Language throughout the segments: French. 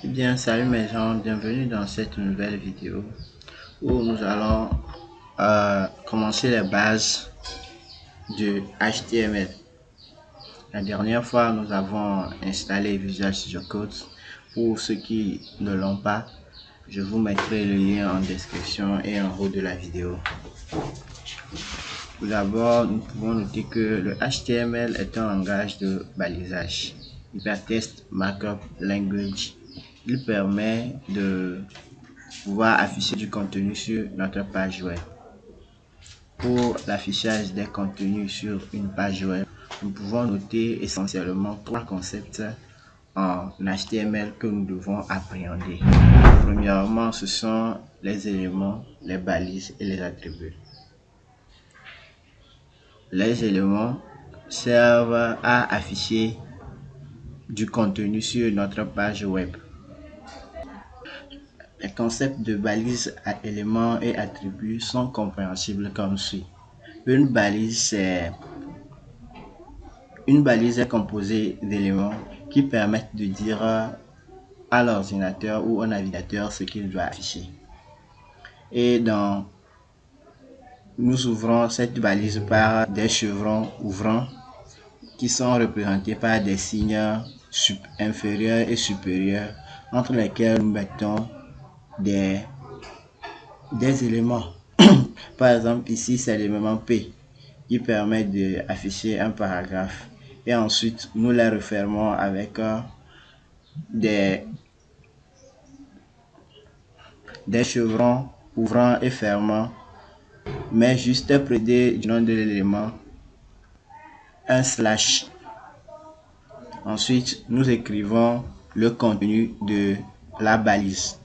Eh bien, salut mes gens, bienvenue dans cette nouvelle vidéo où nous allons commencer les bases du HTML. La dernière fois, nous avons installé Visual Studio Code. Pour ceux qui ne l'ont pas, je vous mettrai le lien en description et en haut de la vidéo. Tout d'abord, nous pouvons noter que le HTML est un langage de balisage, Hypertext Markup Language. Il permet de pouvoir afficher du contenu sur notre page web. Pour l'affichage des contenus sur une page web, nous pouvons noter essentiellement trois concepts en HTML que nous devons appréhender. Premièrement, ce sont les éléments, les balises et les attributs. Les éléments servent à afficher du contenu sur notre page web. Les concepts de balises à éléments et attributs sont compréhensibles comme suit. Une balise est composée d'éléments qui permettent de dire à l'ordinateur ou au navigateur ce qu'il doit afficher. Et nous ouvrons cette balise par des chevrons ouvrants qui sont représentés par des signes inférieurs et supérieurs entre lesquels nous mettons des éléments. Par exemple, ici, c'est l'élément P qui permet d'afficher un paragraphe. Et ensuite, nous les refermons avec des chevrons ouvrant et fermant, mais juste près du nom de l'élément, un slash. Ensuite, nous écrivons le contenu de la balise.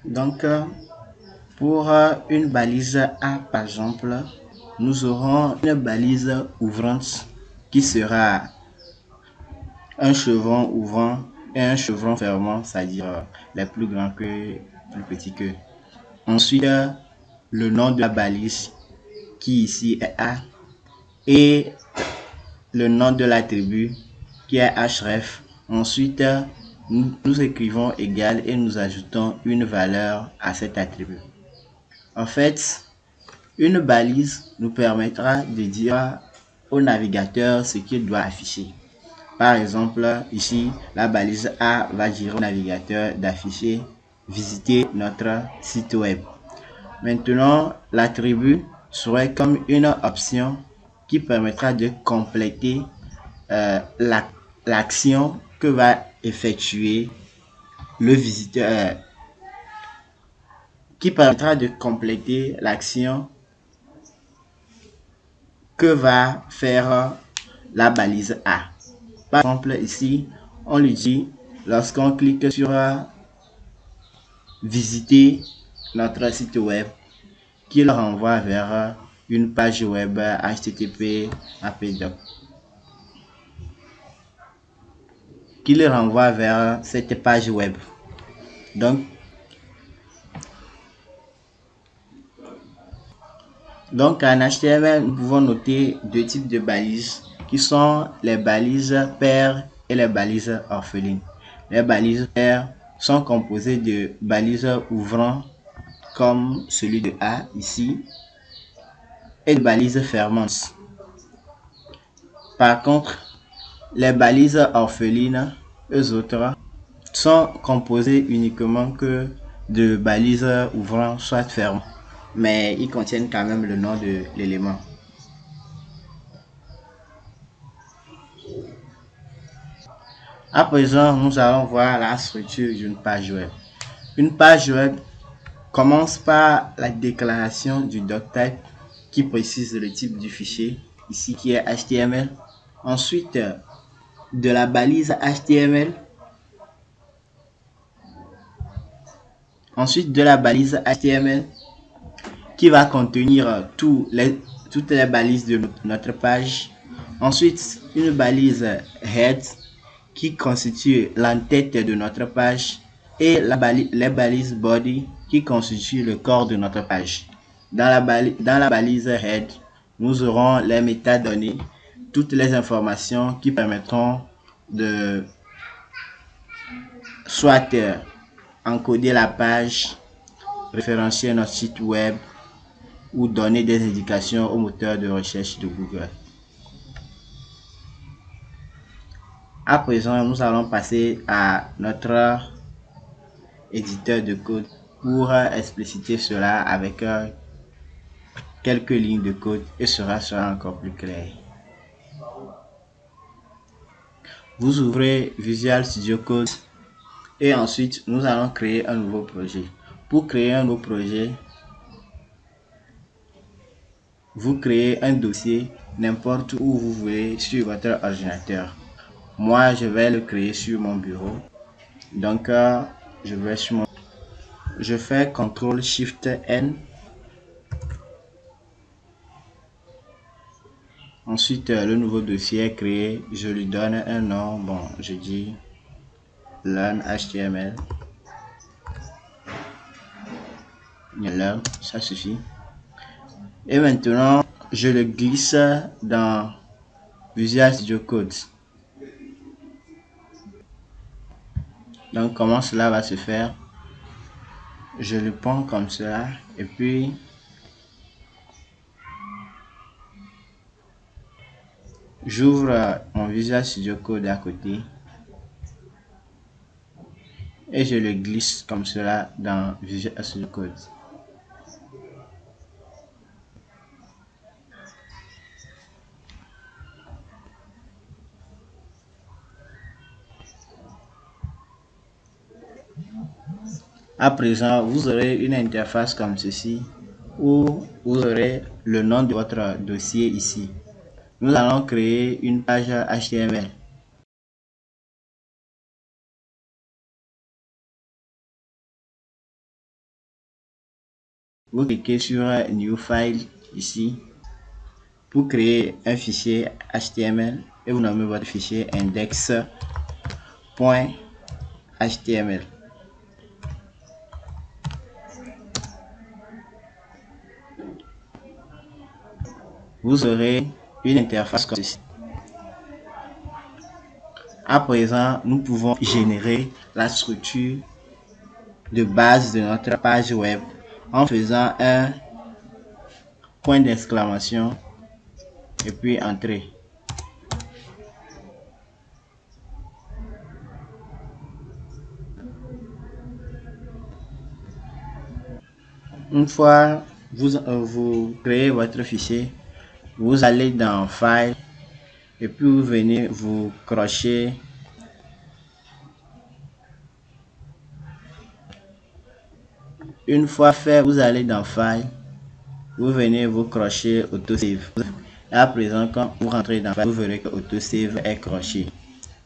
Donc, pour une balise A, par exemple, nous aurons une balise ouvrante qui sera un chevron ouvrant et un chevron fermant, c'est-à-dire les plus grands que plus petits que. Ensuite, le nom de la balise qui ici est A et le nom de l'attribut qui est href. Ensuite, nous écrivons égal et nous ajoutons une valeur à cet attribut. En fait, une balise nous permettra de dire au navigateur ce qu'il doit afficher. Par exemple, ici, la balise A va dire au navigateur d'afficher visiter notre site web. Maintenant, l'attribut serait comme une option qui permettra de compléter l'action que va effectuer le visiteur, qui permettra de compléter l'action que va faire la balise A. Par exemple, ici, on lui dit, lorsqu'on clique sur visiter notre site web, qu'il renvoie vers une page web HTTP APDOC. Qu'il renvoie vers cette page web. Donc en HTML, nous pouvons noter deux types de balises qui sont les balises paires et les balises orphelines. Les balises paires sont composées de balises ouvrant comme celui de A ici et de balises fermantes. Par contre, les balises orphelines, eux autres, sont composées uniquement que de balises ouvrant soit fermant, mais ils contiennent quand même le nom de l'élément. À présent, nous allons voir la structure d'une page web. Une page web commence par la déclaration du doctype qui précise le type du fichier, ici qui est HTML. Ensuite, de la balise HTML. Ensuite, de la balise HTML qui va contenir toutes les balises de notre page. Ensuite, une balise head qui constitue l'entête de notre page. et les balises body qui constituent le corps de notre page. Dans la balise head, nous aurons les métadonnées, toutes les informations qui permettront de soit encoder la page, référencier notre site web ou donner des indications au moteur de recherche de Google. À présent, nous allons passer à notre éditeur de code pour expliciter cela avec quelques lignes de code et cela sera encore plus clair. Vous ouvrez Visual Studio Code et ensuite nous allons créer un nouveau projet. Pour créer un nouveau projet, vous créez un dossier n'importe où vous voulez sur votre ordinateur. Moi, je vais le créer sur mon bureau. Donc, je fais CTRL SHIFT N. Ensuite, le nouveau dossier est créé. Je lui donne un nom. Bon, je dis Learn HTML. Learn, ça suffit. Et maintenant, je le glisse dans Visual Studio Code. Donc, comment cela va se faire? Je le prends comme cela et puis j'ouvre mon Visual Studio Code à côté et je le glisse comme cela dans Visual Studio Code. À présent, vous aurez une interface comme ceci où vous aurez le nom de votre dossier ici. Nous allons créer une page HTML. Vous cliquez sur New File ici pour créer un fichier HTML et vous nommez votre fichier index.html. Vous aurez une interface comme ceci. À présent, nous pouvons générer la structure de base de notre page web en faisant un point d'exclamation et puis entrée. Une fois vous créez votre fichier, vous allez dans File et puis vous venez vous crocher une fois fait, vous allez dans File, vous venez vous crocher Autosave. À présent, quand vous rentrez dans File, vous verrez que Autosave est croché.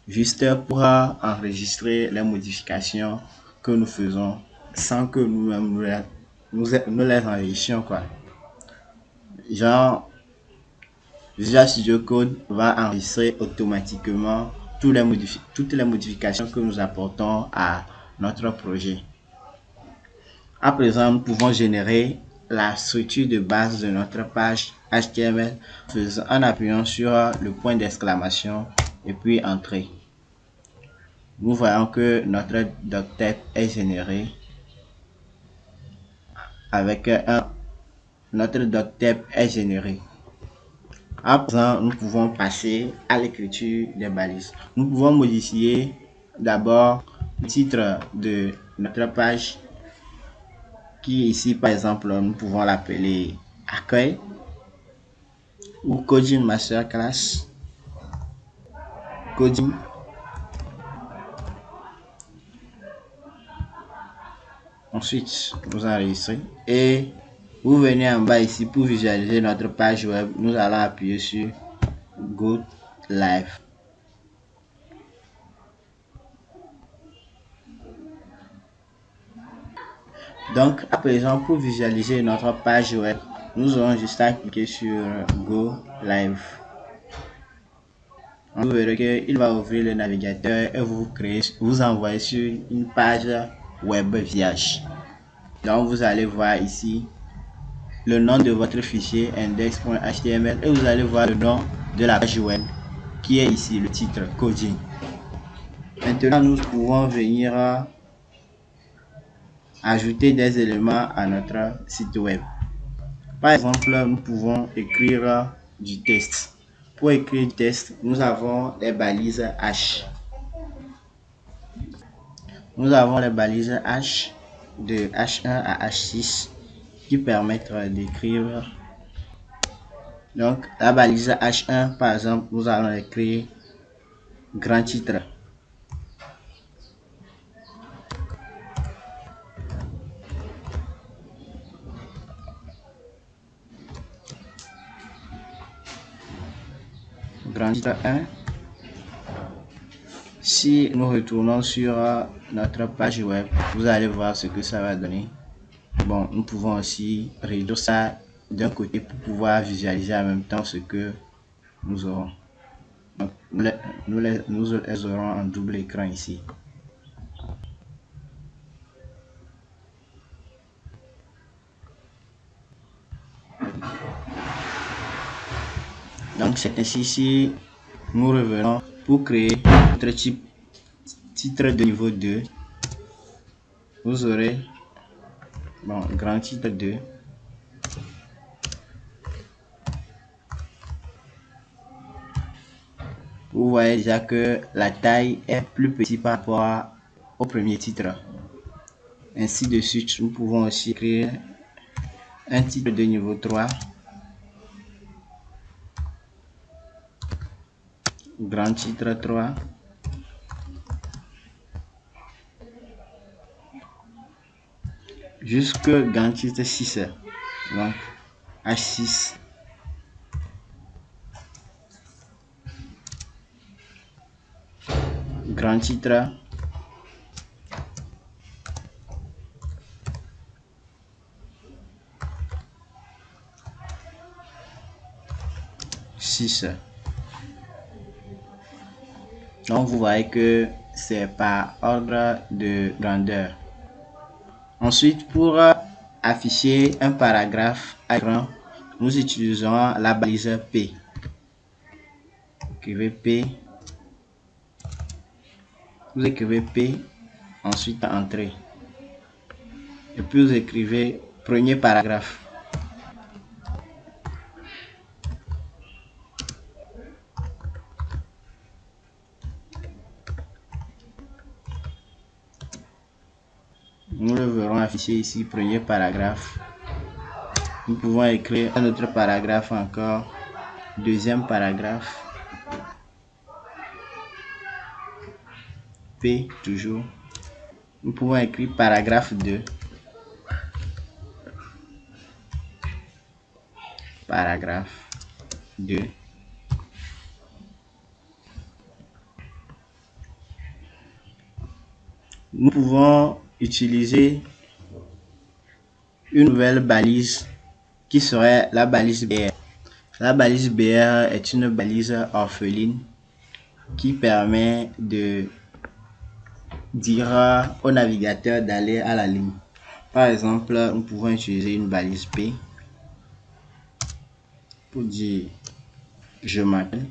Juste pour enregistrer les modifications que nous faisons sans que nous les enregistrions, quoi. Genre, Visual Studio Code va enregistrer automatiquement toutes les modifications que nous apportons à notre projet. À présent, nous pouvons générer la structure de base de notre page HTML en appuyant sur le point d'exclamation et puis entrée. Nous voyons que notre doctype est généré avec notre doctype est généré. À présent, nous pouvons passer à l'écriture des balises. Nous pouvons modifier d'abord le titre de notre page qui ici par exemple nous pouvons l'appeler accueil ou Coding Masterclass, Coding. Ensuite, nous enregistrons et vous venez en bas ici pour visualiser notre page web. Nous allons appuyer sur Go Live. Donc, à présent, pour visualiser notre page web, nous aurons juste à cliquer sur Go Live. Vous verrez qu'il va ouvrir le navigateur et vous envoyer sur une page web vierge. Donc vous allez voir ici le nom de votre fichier index.html et vous allez voir le nom de la page web qui est ici, le titre coding. Maintenant, nous pouvons venir ajouter des éléments à notre site web. Par exemple, nous pouvons écrire du texte. Pour écrire du texte, nous avons les balises H. Nous avons les balises H de H1 à H6 qui permettent d'écrire. Donc, la balise H1, par exemple, nous allons écrire grand titre. Grand titre 1. Si nous retournons sur notre page web, vous allez voir ce que ça va donner. Bon, nous pouvons aussi réduire ça d'un côté pour pouvoir visualiser en même temps ce que nous aurons. Donc, nous les aurons en double écran ici. Donc c'est ainsi si nous revenons pour créer notre titre de niveau 2. Vous aurez grand titre 2. Vous voyez déjà que la taille est plus petite par rapport au premier titre. Ainsi de suite, nous pouvons aussi écrire un titre de niveau 3. Grand titre 3. Jusque grand titre 6. Donc H6. Grand titre 6. Donc vous voyez que c'est par ordre de grandeur. Ensuite, pour afficher un paragraphe à l'écran, nous utilisons la balise P. Écrivez P. Vous écrivez P, ensuite entrée. Et puis vous écrivez premier paragraphe. Nous le verrons affiché ici, premier paragraphe. Nous pouvons écrire un autre paragraphe encore, deuxième paragraphe. P toujours. Nous pouvons écrire paragraphe 2. Paragraphe 2. Nous pouvons utiliser une nouvelle balise qui serait la balise BR. La balise BR est une balise orpheline qui permet de dire au navigateur d'aller à la ligne. Par exemple, nous pouvons utiliser une balise P pour dire je m'appelle.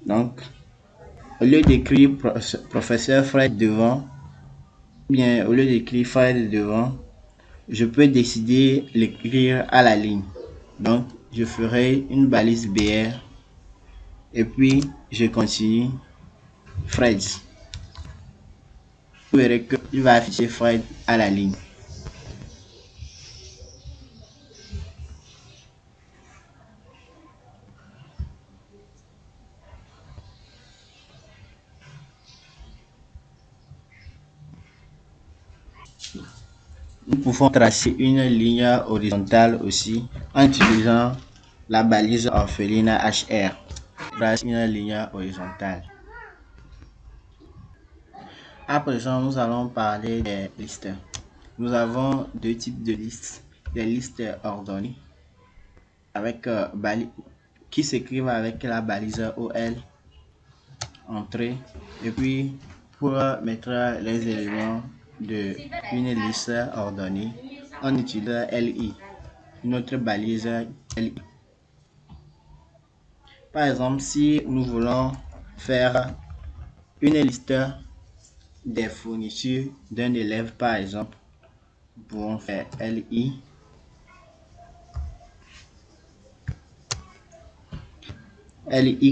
Donc, au lieu d'écrire professeur Fred devant, bien au lieu d'écrire Fred devant, je peux décider l'écrire à la ligne. Donc, je ferai une balise BR et puis je continue Fred. Vous verrez qu'il va afficher Fred à la ligne. Nous pouvons tracer une ligne horizontale aussi en utilisant la balise orpheline HR. Trace une ligne horizontale. À présent, nous allons parler des listes. nous avons deux types de listes. Des listes ordonnées avec qui s'écrivent avec la balise OL entrée, et puis pour mettre les éléments de une liste ordonnée, on utilise LI, une autre balise LI. Par exemple, si nous voulons faire une liste des fournitures d'un élève, par exemple, nous pouvons faire LI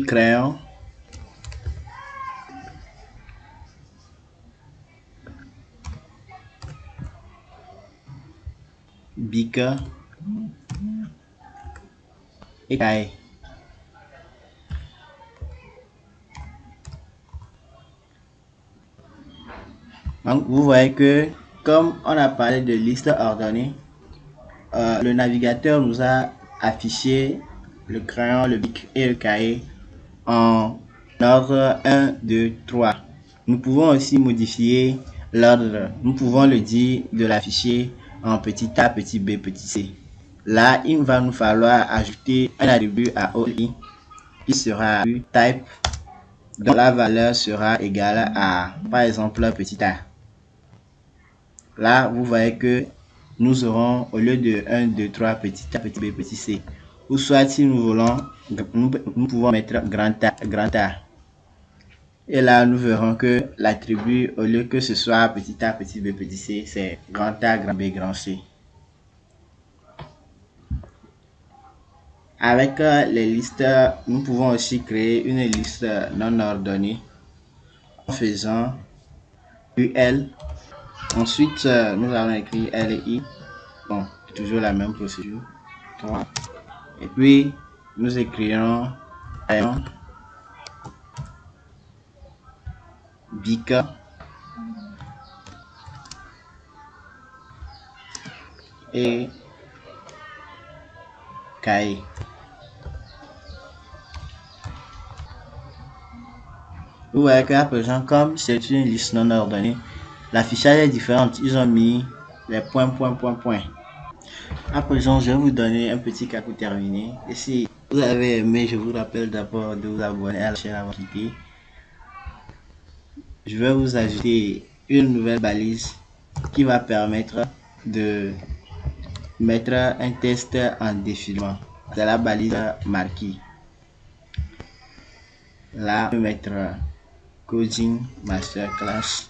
crayon, bic et cahier. Donc, vous voyez que comme on a parlé de liste ordonnée, le navigateur nous a affiché le crayon, le bic et le cahier en ordre 1, 2, 3. Nous pouvons aussi modifier l'ordre. Nous pouvons le dire de l'afficher en petit a, petit b, petit c. Là, il va nous falloir ajouter un attribut à OLI qui sera type, dont la valeur sera égale à, par exemple, petit a. Là, vous voyez que nous aurons, au lieu de 1, 2, 3, petit a, petit b, petit c, ou soit si nous voulons, nous pouvons mettre grand A. Et là, nous verrons que l'attribut, au lieu que ce soit petit a, petit b, petit c, c'est grand A, grand B, grand C. Avec les listes, nous pouvons aussi créer une liste non ordonnée en faisant UL. Ensuite, nous allons écrire LI. Bon, toujours la même procédure. 3. Et puis, nous écrirons crayon, bic et cahier. Vous voyez qu'à présent, comme c'est une liste non ordonnée, l'affichage est différent. Ils ont mis les points. À présent, je vais vous donner un petit cas pour terminer. Et si vous avez aimé, je vous rappelle d'abord de vous abonner à la chaîne avant de quitter. Je vais vous ajouter une nouvelle balise qui va permettre de mettre un test en défilement. C'est la balise marquée. Là, je vais mettre Coding Masterclass.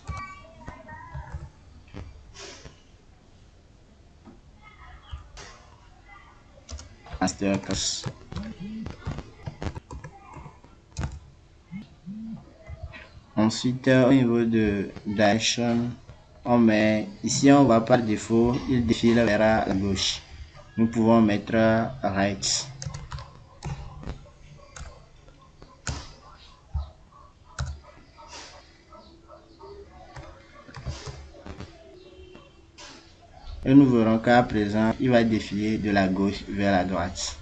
Ensuite, au niveau de Direction, on met ici, on va par défaut, il défile vers la gauche. Nous pouvons mettre Right. Et nous verrons qu'à présent, il va défiler de la gauche vers la droite.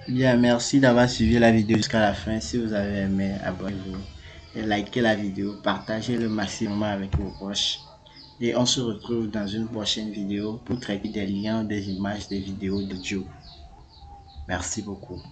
Bien, merci d'avoir suivi la vidéo jusqu'à la fin. Si vous avez aimé, abonnez-vous et likez la vidéo, partagez le maximum avec vos proches. Et on se retrouve dans une prochaine vidéo pour traiter des liens, des images, des vidéos, d'audio. Merci beaucoup.